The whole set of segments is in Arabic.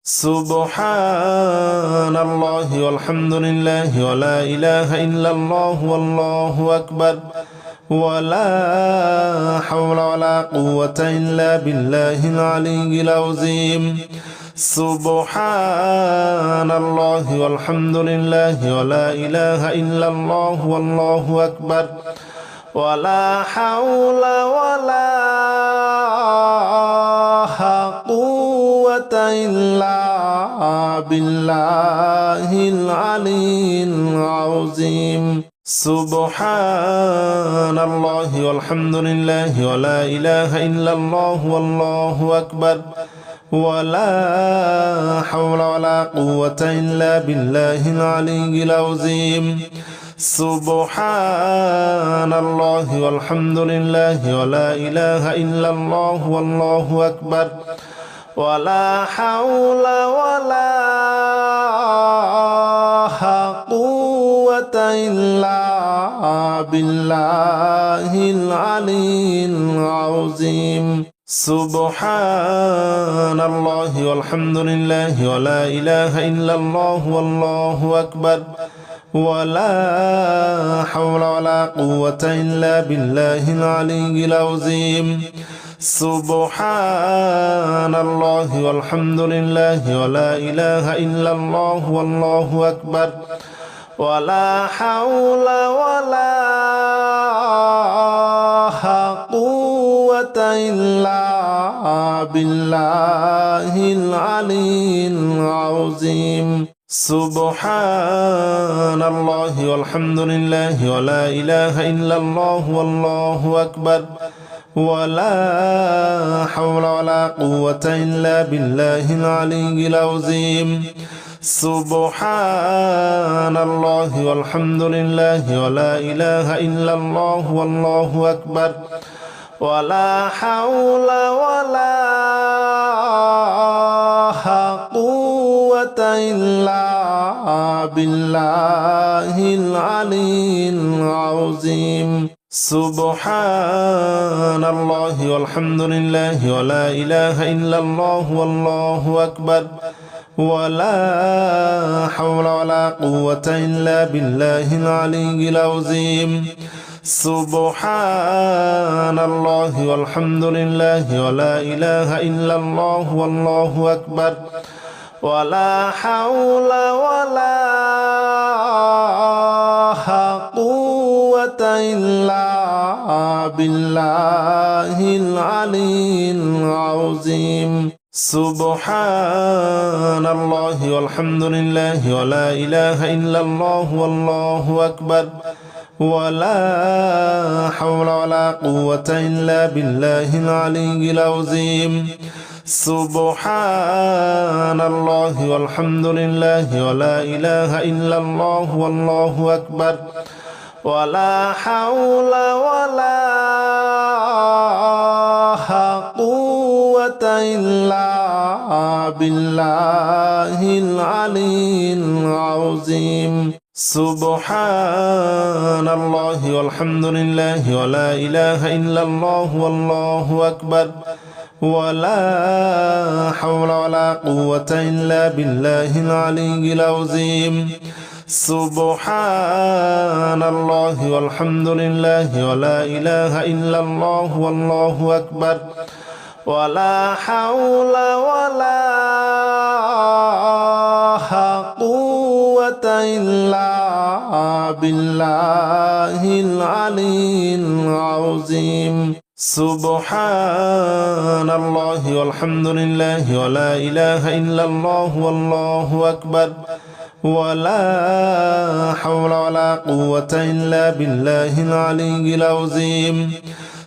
سبحان الله والحمد لله ولا إله إلا الله والله أكبر ولا حول ولا قوة إلا بالله العلي العظيم سبحان الله والحمد لله ولا إله إلا الله والله أكبر ولا حول ولا قوة إلا بالله العلي العظيم سبحان الله والحمد لله ولا إله إلا الله والله أكبر ولا حول ولا قوة إلا بالله العلي العظيم سبحان الله والحمد لله ولا إله إلا الله والله أكبر ولا حول ولا قوة إلا بالله العلي العظيم سبحان الله والحمد لله ولا إله إلا الله والله أكبر ولا حول ولا قوة إلا بالله العلي العظيم سبحان الله والحمد لله ولا إله إلا الله والله أكبر ولا حول ولا قوة إلا بالله العلي العظيم سبحان الله والحمد لله ولا إله إلا الله والله أكبر ولا حول ولا قوة إلا بالله العلي العظيم سبحان الله والحمد لله ولا إله إلا الله والله أكبر ولا حول ولا قوة إلا بالله العلي العظيم سبحان الله والحمد لله ولا إله إلا الله والله أكبر ولا حول ولا قوة إلا بالله العلي العظيم سبحان الله والحمد لله ولا إله إلا الله والله أكبر ولا حول ولا قوة إلا بالله العلي العظيم سبحان الله والحمد لله ولا إله إلا الله والله أكبر ولا حول ولا قوة إلا بالله العلي العظيم سبحان الله والحمد لله ولا إله إلا الله والله أكبر ولا حول ولا قوة إلا بالله العلي العظيم سبحان الله والحمد لله ولا إله إلا الله والله أكبر ولا حول ولا قوة إلا بالله العلي العظيم سبحان الله والحمد لله ولا إله إلا الله والله أكبر ولا حول ولا قوة إلا بالله العلي العظيم سبحان الله والحمد لله ولا إله إلا الله والله أكبر ولا حول ولا قوة إلا بالله العلي العظيم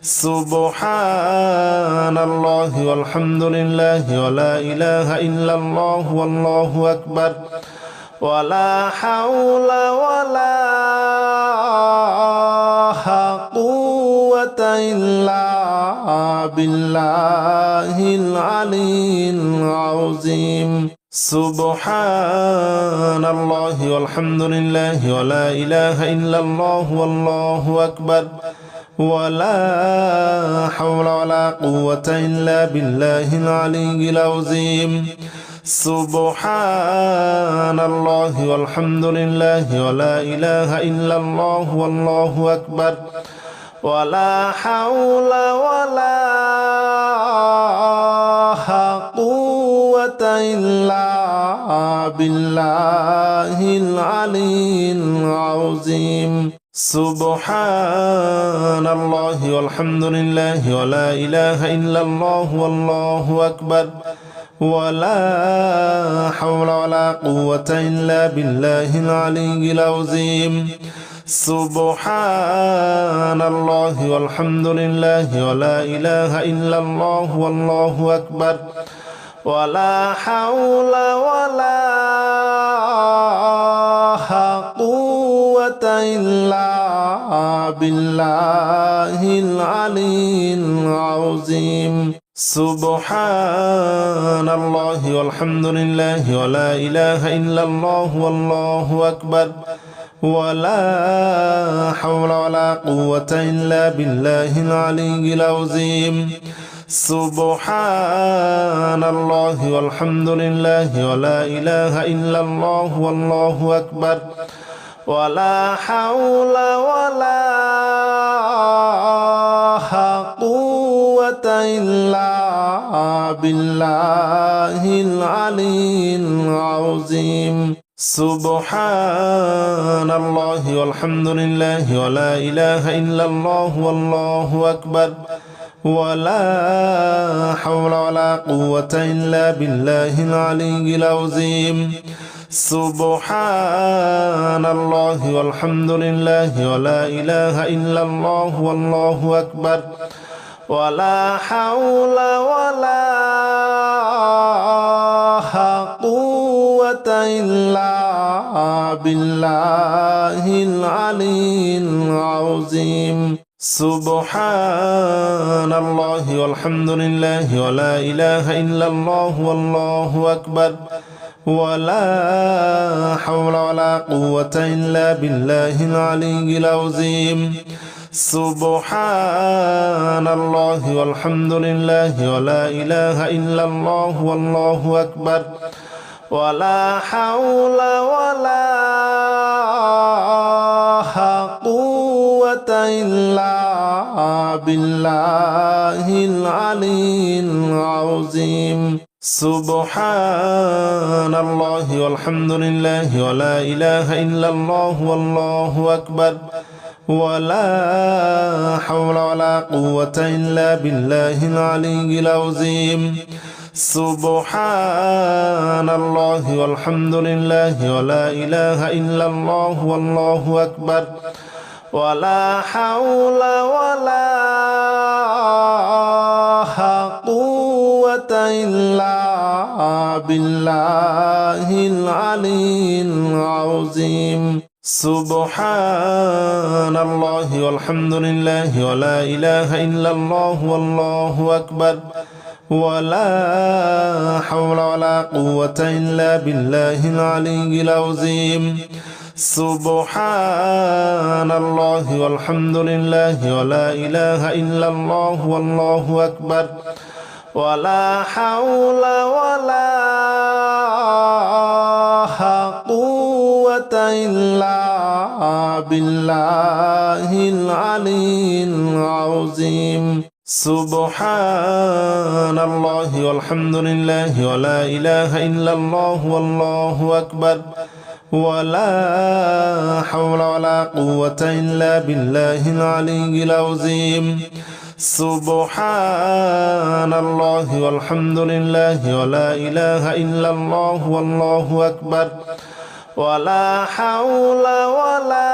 سبحان الله والحمد لله ولا إله إلا الله والله أكبر ولا حول ولا قوة إلا بالله العلي العظيم سبحان الله والحمد لله ولا إله إلا الله والله أكبر ولا حول ولا قوة إلا بالله العلي العظيم سبحان الله والحمد لله ولا إله إلا الله والله أكبر ولا حول ولا قوة إلا بالله العلي العظيم سبحان الله والحمد لله ولا إله إلا الله والله أكبر ولا حول ولا قوة إلا بالله العلي العظيم سبحان الله والحمد لله ولا إله إلا الله والله أكبر ولا حول ولا قوة إلا بالله العلي العظيم سبحان الله والحمد لله ولا إله إلا الله والله أكبر ولا حول ولا قوة إلا بالله العلي العظيم سبحان الله والحمد لله ولا إله إلا الله والله أكبر ولا حول ولا قوة إلا بالله العلي العظيم سبحان الله والحمد لله ولا إله إلا الله والله أكبر ولا حول ولا قوة إلا بالله العلي العظيم سبحان الله والحمد لله ولا إله إلا الله والله أكبر ولا حول ولا قوة إلا بالله العلي العظيم سبحان الله والحمد لله ولا إله إلا الله والله أكبر ولا حول ولا قوة إلا بالله العلي العظيم سبحان الله والحمد لله ولا إله إلا الله والله أكبر ولا حول ولا قوة إلا بالله العلي العظيم سبحان الله والحمد لله ولا إله إلا الله والله أكبر ولا حول ولا قوة إلا بالله العلي العظيم سبحان الله والحمد لله ولا إله إلا الله والله أكبر ولا حول ولا قوة إلا بالله العلي العظيم سبحان الله والحمد لله ولا إله إلا الله والله أكبر ولا حول ولا قوة إلا بالله العلي العظيم سبحان الله والحمد لله ولا إله إلا الله والله أكبر ولا حول ولا قوة إلا بالله العلي العظيم سبحان الله والحمد لله ولا إله إلا الله والله أكبر ولا حول ولا قوة إلا بالله العلي العظيم سبحان الله والحمد لله ولا إله إلا الله والله أكبر ولا حول ولا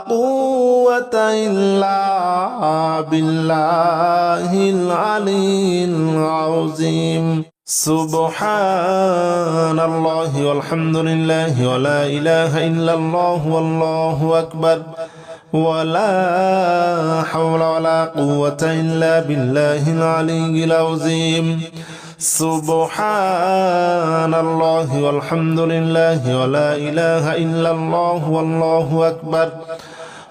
قوة إلا بالله العلي العظيم سبحان الله والحمد لله ولا إله إلا الله والله أكبر ولا حول ولا قوة إلا بالله العلي العظيم سبحان الله والحمد لله ولا إله إلا الله والله أكبر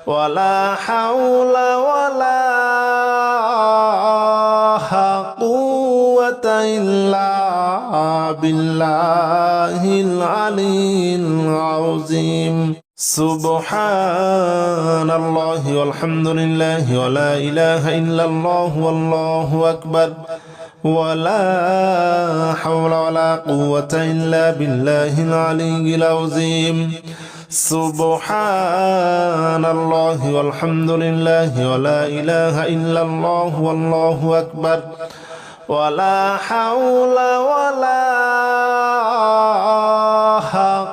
ولا حول ولا قوة إلا بالله العلي العظيم سبحان الله والحمد لله ولا إله إلا الله والله أكبر ولا حول ولا قوة إلا بالله العلي العظيم سبحان الله والحمد لله ولا إله إلا الله والله أكبر ولا حول ولا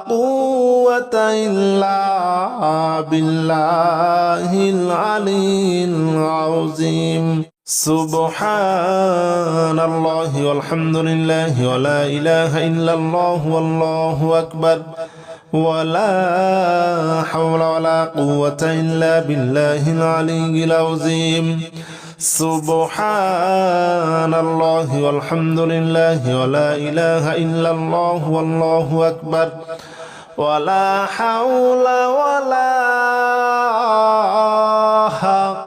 قوة إلا بالله العلي العظيم سبحان الله والحمد لله ولا إله إلا الله والله أكبر ولا حول ولا قوة إلا بالله العلي العظيم سبحان الله والحمد لله ولا إله إلا الله والله أكبر ولا حول ولا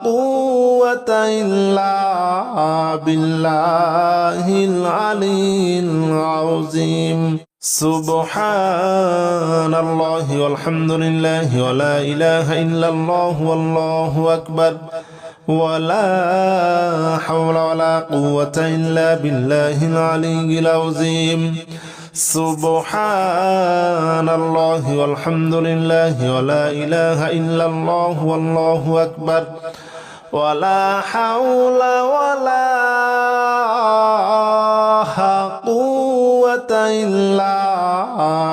قوة إلا بالله العلي العظيم سبحان الله والحمد لله ولا إله إلا الله والله أكبر ولا حول ولا قوة إلا بالله العلي العظيم سبحان الله والحمد لله ولا إله إلا الله والله أكبر ولا حول ولا قوة إلا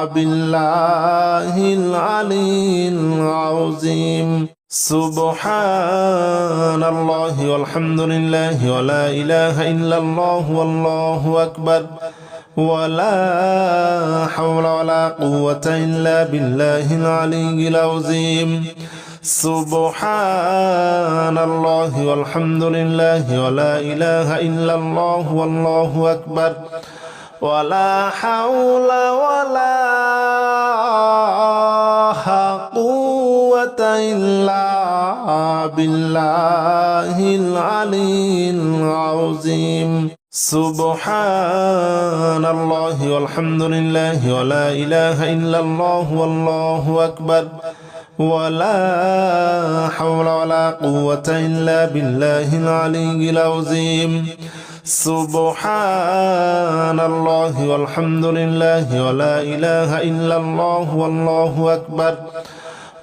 بالله العلي العظيم سبحان الله والحمد لله ولا إله إلا الله والله أكبر ولا حول ولا قوة إلا بالله العلي العظيم سبحان الله والحمد لله ولا إله إلا الله والله أكبر ولا حول ولا قوة إلا بالله العلي العظيم سبحان الله والحمد لله ولا إله إلا الله والله أكبر ولا حول ولا قوة إلا بالله العلي العظيم سبحان الله والحمد لله ولا إله إلا الله والله أكبر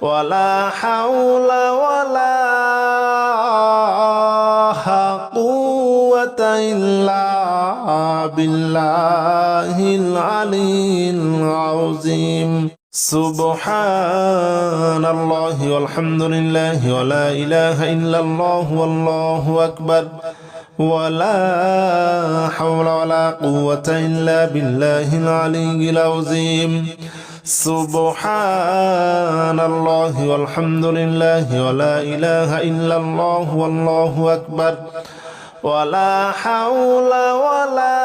ولا حول ولا قوة إلا بالله العلي العظيم سبحان الله والحمد لله ولا إله إلا الله والله أكبر ولا حول ولا قوة إلا بالله العلي العظيم سبحان الله والحمد لله ولا إله إلا الله والله أكبر ولا حول ولا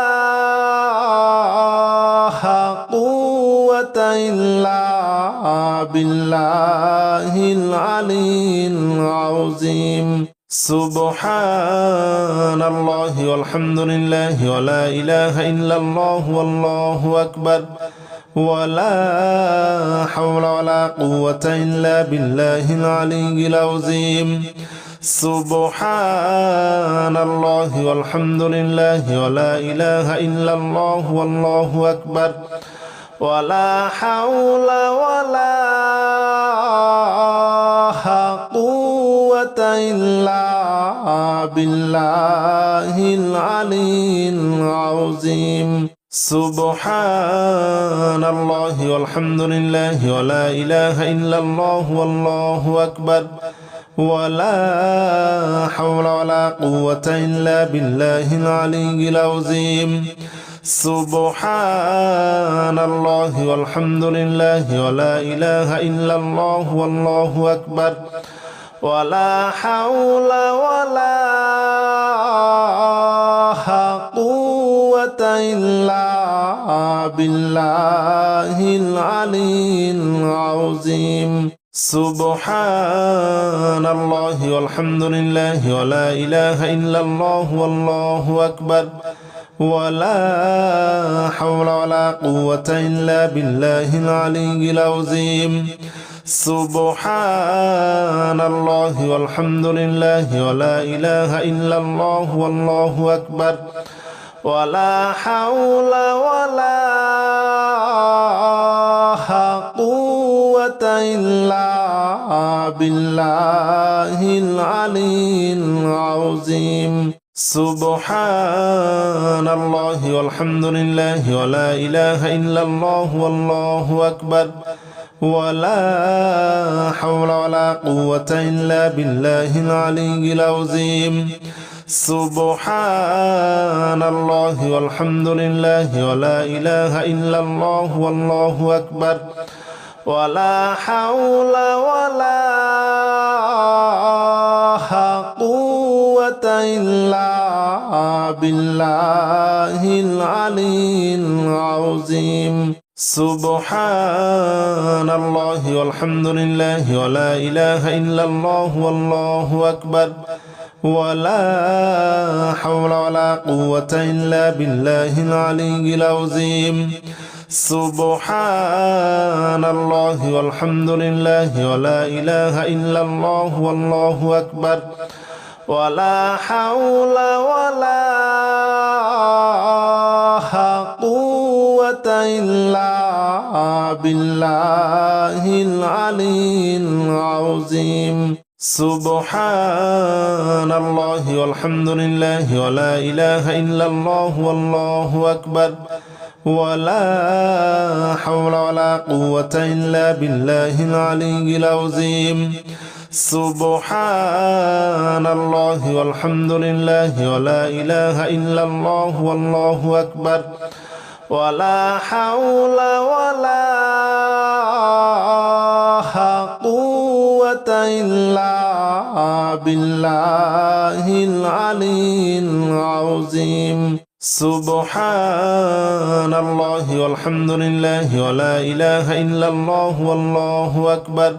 قوة إلا بالله العلي العظيم سبحان الله والحمد لله ولا إله إلا الله والله أكبر ولا حول ولا قوة إلا بالله العلي العظيم سبحان الله والحمد لله ولا إله إلا الله والله أكبر ولا حول ولا قوة إلا بالله العلي العظيم سبحان الله والحمد لله ولا إله إلا الله والله أكبر ولا حول ولا قوة إلا بالله العلي العظيم سبحان الله والحمد لله ولا إله إلا الله والله أكبر ولا حول ولا قوة إلا بالله العلي العظيم سبحان الله والحمد لله ولا إله إلا الله والله أكبر ولا حول ولا قوة إلا بالله العلي العظيم سبحان الله والحمد لله ولا إله إلا الله والله أكبر ولا حول ولا قوة إلا بالله العلي العظيم سبحان الله والحمد لله ولا إله إلا الله والله أكبر ولا حول ولا قوة إلا بالله العلي العظيم سبحان الله والحمد لله ولا إله إلا الله والله أكبر ولا حول ولا قوة إلا بالله العلي العظيم سبحان الله والحمد لله ولا إله إلا الله والله أكبر ولا حول ولا قوة إلا بالله العلي العظيم سبحان الله والحمد لله ولا إله إلا الله والله أكبر ولا حول ولا قوة إلا بالله العلي العظيم سبحان الله والحمد لله ولا إله إلا الله والله أكبر ولا حول ولا قوة إلا بالله العلي العظيم سبحان الله والحمد لله ولا إله إلا الله والله أكبر ولا حول ولا قوة إلا بالله العلي العظيم سبحان الله والحمد لله ولا إله إلا الله والله أكبر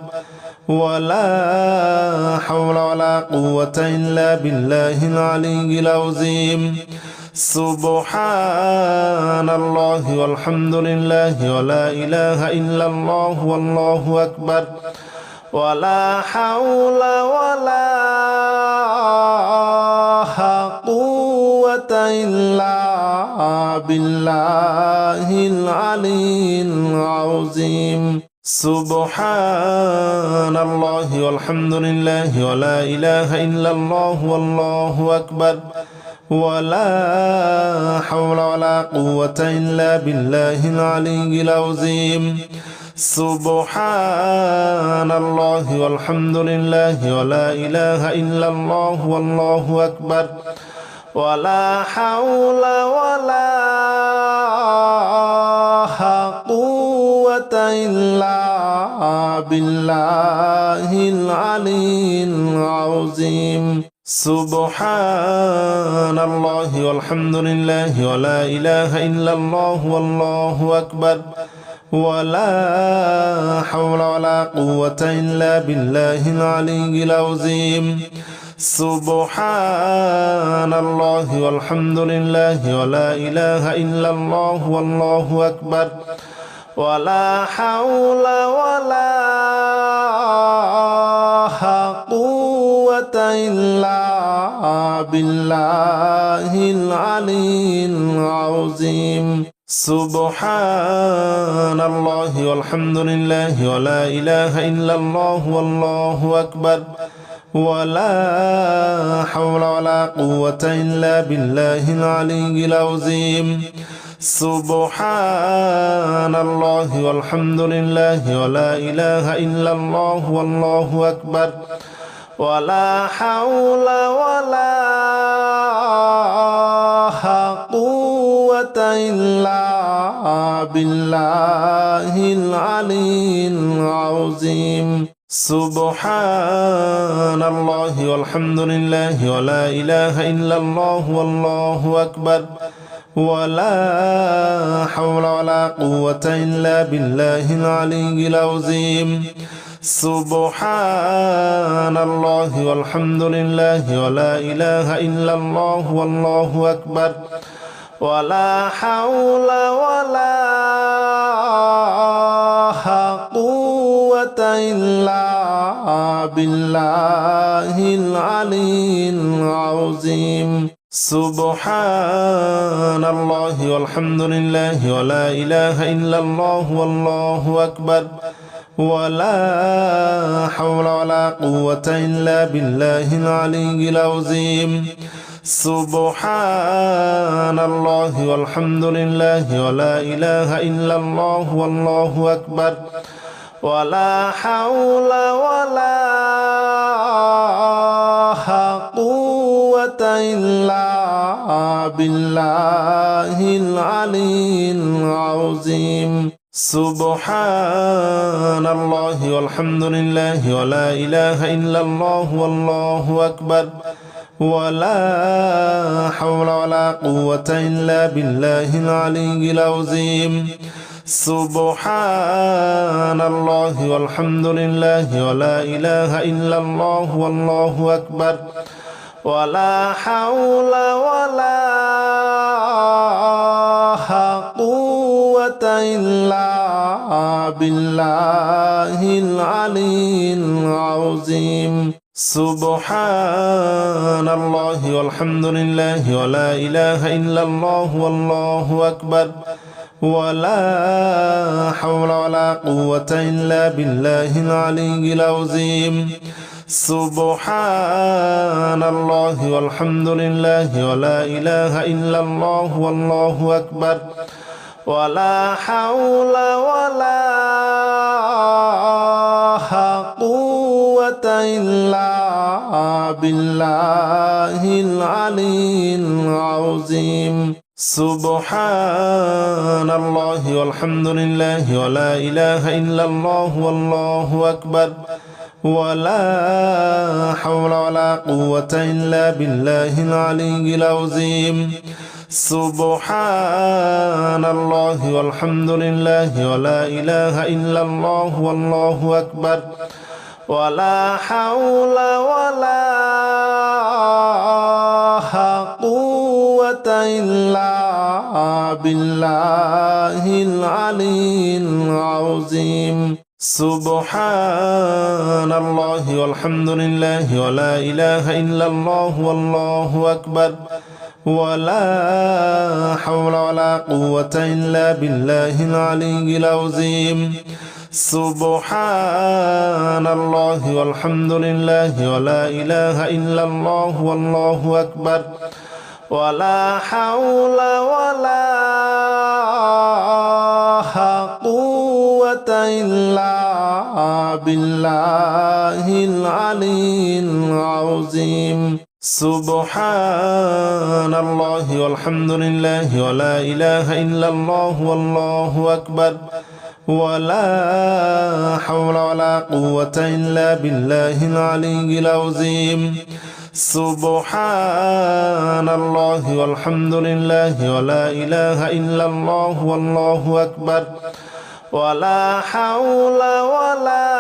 ولا حول ولا قوة إلا بالله العلي العظيم سبحان الله والحمد لله ولا إله إلا الله والله أكبر ولا حول ولا قوة إلا بالله العلي العظيم سبحان الله والحمد لله ولا إله إلا الله والله أكبر ولا حول ولا قوة إلا بالله العلي العظيم سبحان الله والحمد لله ولا إله إلا الله والله أكبر ولا حول ولا قوة إلا بالله العلي العظيم سبحان الله والحمد لله ولا إله إلا الله والله أكبر ولا حول ولا قوة إلا بالله العلي العظيم سبحان الله والحمد لله ولا إله إلا الله والله أكبر ولا حول ولا قوة إلا بالله العلي العظيم سبحان الله والحمد لله ولا إله إلا الله والله أكبر ولا حول ولا قوة إلا بالله العلي العظيم سبحان الله والحمد لله ولا إله إلا الله والله أكبر ولا حول ولا قوة إلا بالله العلي العظيم سبحان الله والحمد لله ولا إله إلا الله والله أكبر ولا حول ولا قوة إلا بالله العلي العظيم سبحان الله والحمد لله ولا إله إلا الله والله أكبر ولا حول ولا قوة إلا بالله العلي العظيم سبحان الله والحمد لله ولا إله إلا الله والله أكبر ولا حول ولا قوة إلا بالله العلي العظيم سبحان الله والحمد لله ولا إله إلا الله والله أكبر ولا حول ولا قوة إلا بالله العلي العظيم سبحان الله والحمد لله ولا إله إلا الله والله أكبر ولا حول ولا قوة إلا بالله العلي العظيم سبحان الله والحمد لله ولا إله إلا الله والله أكبر ولا حول ولا قوة إلا بالله العلي العظيم سبحان الله والحمد لله ولا إله إلا الله والله أكبر ولا حول ولا قوة إلا بالله العلي العظيم سبحان الله والحمد لله ولا إله إلا الله والله أكبر ولا حول ولا قوة إلا بالله العلي العظيم سبحان الله والحمد لله ولا إله إلا الله والله أكبر ولا حول ولا قوة إلا بالله العلي العظيم سبحان الله والحمد لله ولا إله إلا الله والله أكبر ولا حول ولا قوة إلا بالله العلي العظيم سبحان الله والحمد لله ولا إله إلا الله والله أكبر ولا حول ولا قوة إلا بالله العلي العظيم سبحان الله والحمد لله ولا إله إلا الله والله أكبر ولا حول ولا قوة إلا بالله العلي العظيم سبحان الله والحمد لله ولا إله إلا الله والله أكبر ولا حول ولا قوة إلا بالله العلي العظيم سبحان الله والحمد لله ولا إله إلا الله والله أكبر ولا حول ولا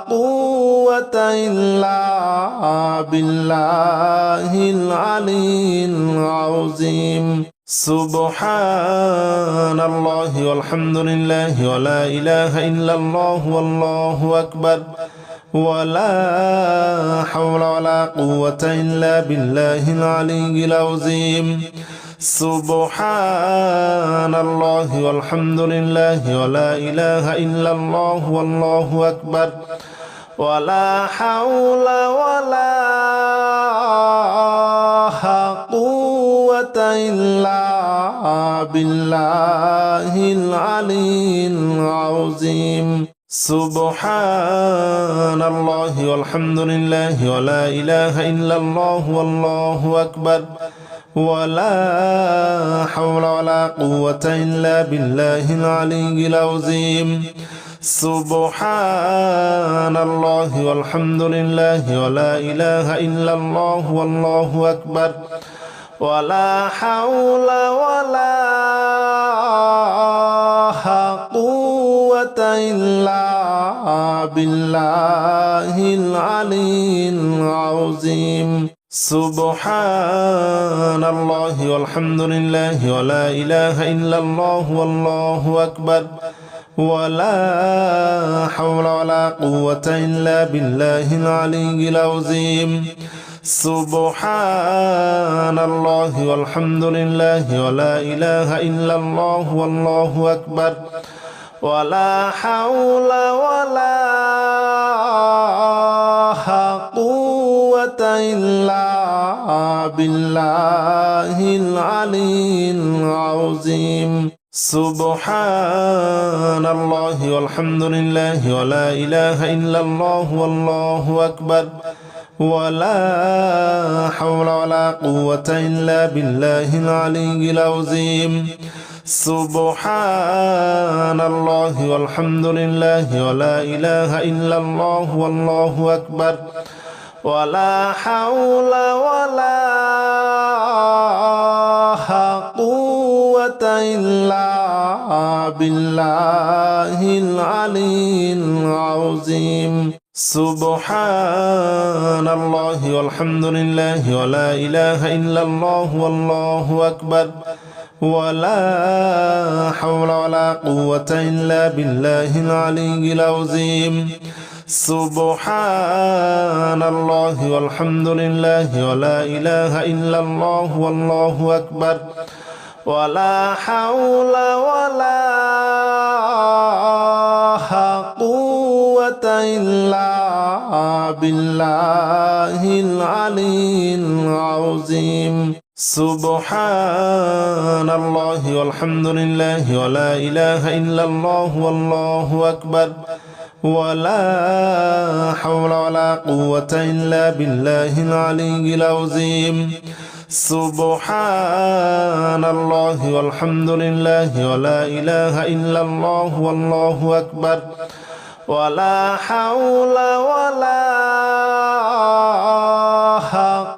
قوة إلا بالله العلي العظيم سبحان الله والحمد لله ولا إله إلا الله والله أكبر ولا حول ولا قوة إلا بالله العلي العظيم سبحان الله والحمد لله ولا إله إلا الله والله أكبر ولا حول ولا قوة إلا بالله العلي العظيم سبحان الله والحمد لله ولا إله إلا الله والله أكبر ولا حول ولا قوة إلا بالله العلي العظيم سبحان الله والحمد لله ولا إله إلا الله والله أكبر ولا حول ولا قوة إلا بالله العلي العظيم سبحان الله والحمد لله ولا إله إلا الله والله أكبر ولا حول ولا قوة إلا بالله العلي العظيم سبحان الله والحمد لله ولا إله إلا الله والله أكبر ولا حول ولا قوة إلا بالله العلي العظيم سبحان الله والحمد لله ولا إله إلا الله والله أكبر ولا حول ولا قوة إلا بالله العلي العظيم سبحان الله والحمد لله ولا إله إلا الله والله أكبر ولا حول ولا قوة إلا بالله العلي العظيم سبحان الله والحمد لله ولا إله إلا الله والله أكبر ولا حول ولا قوة إلا بالله العلي العظيم سبحان الله والحمد لله ولا إله إلا الله والله أكبر ولا حول ولا قوة إلا بالله العلي العظيم سبحان الله والحمد لله ولا إله إلا الله والله أكبر ولا حول ولا قوة إلا بالله العلي العظيم سبحان الله والحمد لله ولا إله إلا الله والله أكبر ولا حول ولا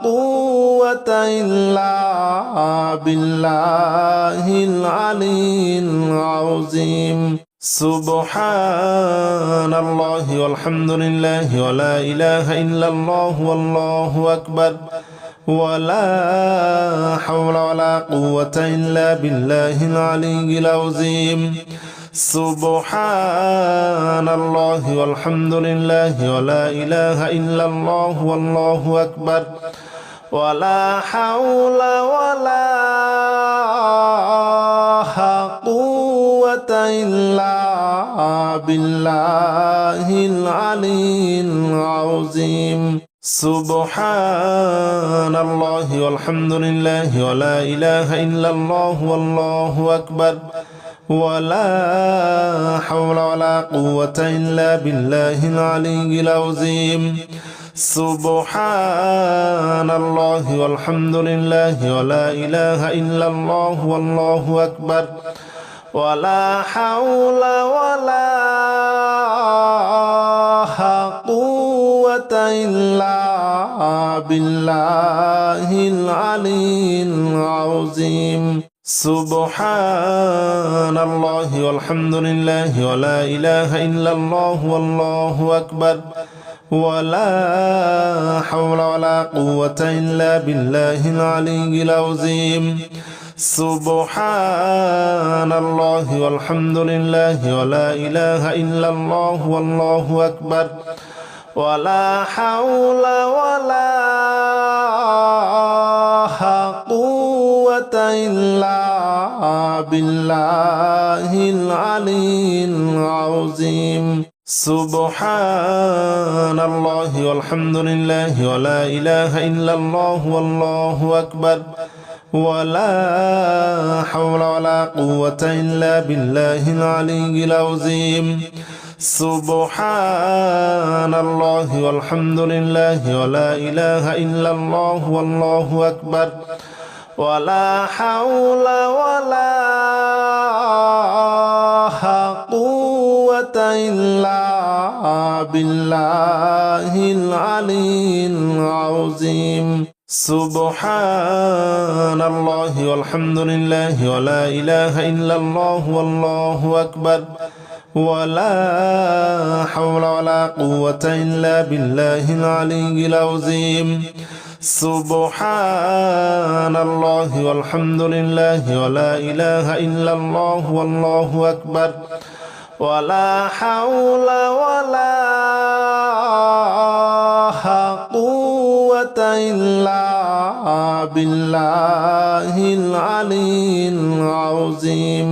قوة إلا بالله العلي العظيم سبحان الله والحمد لله ولا إله إلا الله والله أكبر ولا حول ولا قوة إلا بالله العلي العظيم سبحان الله والحمد لله ولا إله إلا الله والله أكبر ولا حول ولا قوة إلا بالله العلي العظيم سبحان الله والحمد لله ولا إله إلا الله والله أكبر ولا حول ولا قوة إلا بالله العلي العظيم سبحان الله والحمد لله ولا إله إلا الله والله أكبر ولا حول ولا قوة إلا بالله العلي العظيم سبحان الله والحمد لله ولا إله إلا الله والله أكبر ولا حول ولا قوة إلا بالله العلي العظيم سبحان الله والحمد لله ولا إله إلا الله والله أكبر ولا حول ولا قوة إلا بالله العلي العظيم سبحان الله والحمد لله ولا إله إلا الله والله أكبر ولا حول ولا قوة إلا بالله العلي العظيم سبحان الله والحمد لله ولا إله إلا الله والله أكبر ولا حول ولا قوة إلا بالله العلي العظيم سبحان الله والحمد لله ولا إله إلا الله والله أكبر ولا حول ولا قوة إلا بالله العلي العظيم سبحان الله والحمد لله ولا إله إلا الله والله أكبر ولا حول ولا قوة إلا بالله العلي العظيم